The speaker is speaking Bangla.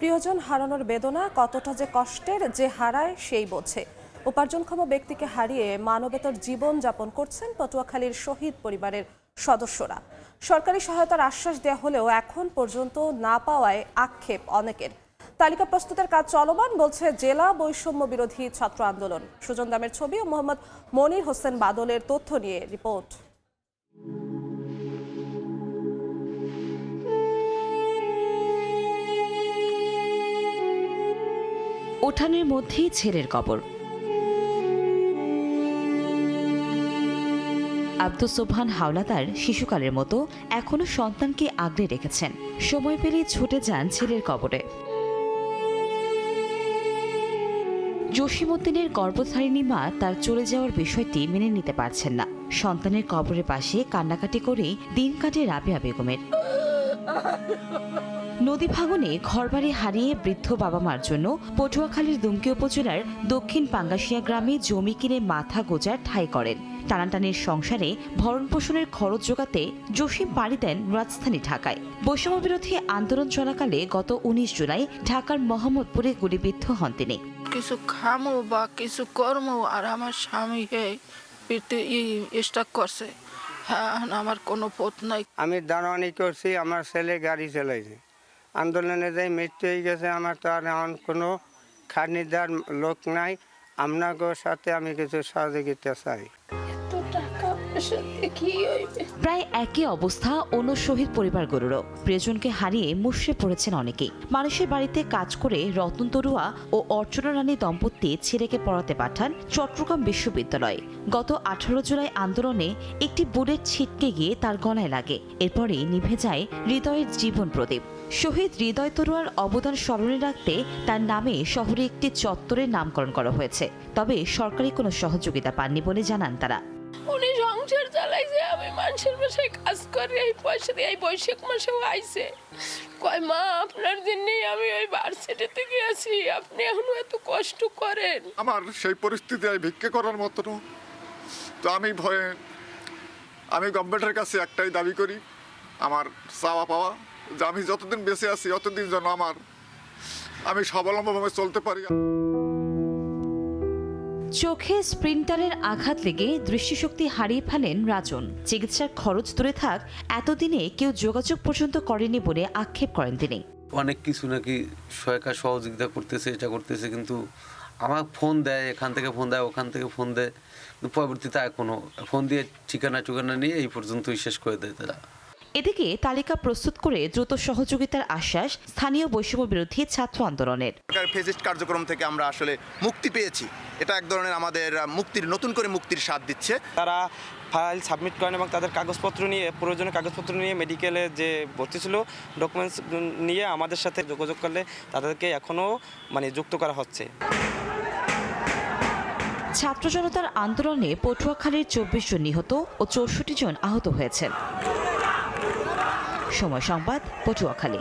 প্রিয়জন হারানোর বেদনা কতটা যে কষ্টের, যে হারায় সেই বোঝে। উপার্জনক্ষম ব্যক্তিকে হারিয়ে মানবেতর জীবন যাপন করছেন পটুয়াখালীর শহীদ পরিবারের সদস্যরা। সরকারি সহায়তার আশ্বাস দেওয়া হলেও এখন পর্যন্ত না পাওয়ায় আক্ষেপ অনেকের। তালিকা প্রস্তুতের কাজ চলমান বলছে জেলা বৈষম্য বিরোধী ছাত্র আন্দোলন। সুজন দামের ছবি ও মোহাম্মদ মনির হোসেন বাদলের তথ্য নিয়ে রিপোর্ট। উঠানের মধ্যেই ছেলের কবর। আব্দুস সোবহান হাওলাদার শিশুকালের মতো এখনো সন্তানকে আগলে রেখেছেন। সময় পেলেই ছুটে যান ছেলের কবরে। জসিমউদ্দিনের গর্ভধারিণী মা তার চলে যাওয়ার বিষয়টি মেনে নিতে পারছেন না। সন্তানের কবরের পাশে কান্নাকাটি করেই দিন কাটে রাবেয়া বেগমের। নদী ভাঙনে ঘরবাড়ি হারিয়ে বৃদ্ধ বাবা মার জন্য পটুয়াখালীর দুমকি উপজেলার দক্ষিণ পাঙ্গাশিয়া গ্রামে জমি কিনে মাথা গোজার ঠাঁই করেন। টানাটানির সংসারে ভরণ পোষণের খরচ জোগাতে জসিম পাড়ি দেন রাজধানী ঢাকায়। বৈষম্য বিরোধী আন্দোলন চলাকালে গত 19 জুলাই ঢাকার মোহাম্মদপুরে গুলিবিদ্ধ হন তিনি। কিছু খামো বা কিছু কর্ম আর আমার স্বামী স্টাক করছে। হ্যাঁ, আমার কোনো পথ নাই। আমি দাঁড়ানি করছি, আমার ছেলে গাড়ি চালাইছে, আন্দোলনে যাই মৃত্যু হয়ে গেছে। আমার তো আর এমন কোনো খানিদার লোক নাই। আপনাদের সাথে আমি কিছু সহযোগিতা চাই। প্রায় একই অবস্থা অন্য শহীদ পরিবারগুলোরও। প্রিয়জনকে হারিয়ে মুষড়ে পড়েছেন অনেকেই। মানুষের বাড়িতে কাজ করে রতন তরুয়া ও অর্চনা রানী দম্পতি ছেলেকে পড়াতে পাঠান চট্টগ্রাম বিশ্ববিদ্যালয়ে। গত 18 জুলাই আন্দোলনে একটি বুলেট ছিটকে গিয়ে তার গলায় লাগে। এরপরেই নিভে যায় হৃদয়ের জীবন প্রদীপ। শহীদ হৃদয় তরুয়ার অবদান স্মরণে রাখতে তার নামে শহরে একটি চত্বরের নামকরণ করা হয়েছে। তবে সরকারি কোনো সহযোগিতা পাননি বলে জানান তারা। উনি সংসার চালাইছে, আমি মানুষের বাসায় কাজ করি, এই পয়সা দিয়ে এই বৈশাখ মাসেও আইছে। কয় মা, আপনার জন্যই আমি ওই ভার্সিটিতে গিয়েছি, আপনি এখনো এত কষ্ট করেন। আমার সেই পরিস্থিতি ভিক্ষা করার মতো। তো আমি ভয়ে আমি গভর্নমেন্টের কাছে একটাই দাবি করি, আমার চাওয়া পাওয়া, যে আমি যতদিন বেঁচে আছি ততদিন যেন আমি স্বাবলম্বীভাবে চলতে পারি। চোখে স্প্রিন্টারের আঘাত লেগে দৃষ্টিশক্তি হারিয়ে ফেলেন রাজন। চিকিৎসার খরচ দূরে থাক, এতদিনে কেউ যোগাযোগ পর্যন্ত করেনি বলে আক্ষেপ করেন তিনি। অনেক কিছু নাকি সহযোগিতা করতেছে, এটা করতেছে, কিন্তু আমার ফোন দেয়, এখান থেকে ফোন দেয়, ওখান থেকে ফোন দেয়, কিন্তু পরবর্তীতে কোনো ফোন দিয়ে ঠিকানা নিয়ে এই পর্যন্তই শেষ করে দেয় তারা। এদিকে তালিকা প্রস্তুত করে দ্রুত সহযোগিতার আশ্বাস স্থানীয় বৈষম্য বিরোধী ছাত্র আন্দোলনের। ফেসিস্ট কার্যক্রম থেকে আমরা আসলে মুক্তি পেয়েছি। এটা এক ধরনের আমাদের নতুন করে মুক্তির স্বাদ দিচ্ছে। তারা ফাইল সাবমিট করেন এবং তাদের কাগজপত্র নিয়ে, প্রয়োজনীয় কাগজপত্র নিয়ে মেডিকেলে যে ভর্তি ছিল ডকুমেন্টস নিয়ে আমাদের সাথে যোগাযোগ করলে তাদেরকে এখনও যুক্ত করা হচ্ছে। ছাত্র জনতার আন্দোলনে পটুয়াখালীর 24 জন নিহত ও 64 জন আহত হয়েছেন। সময় সংবাদ, পটুয়াখালী।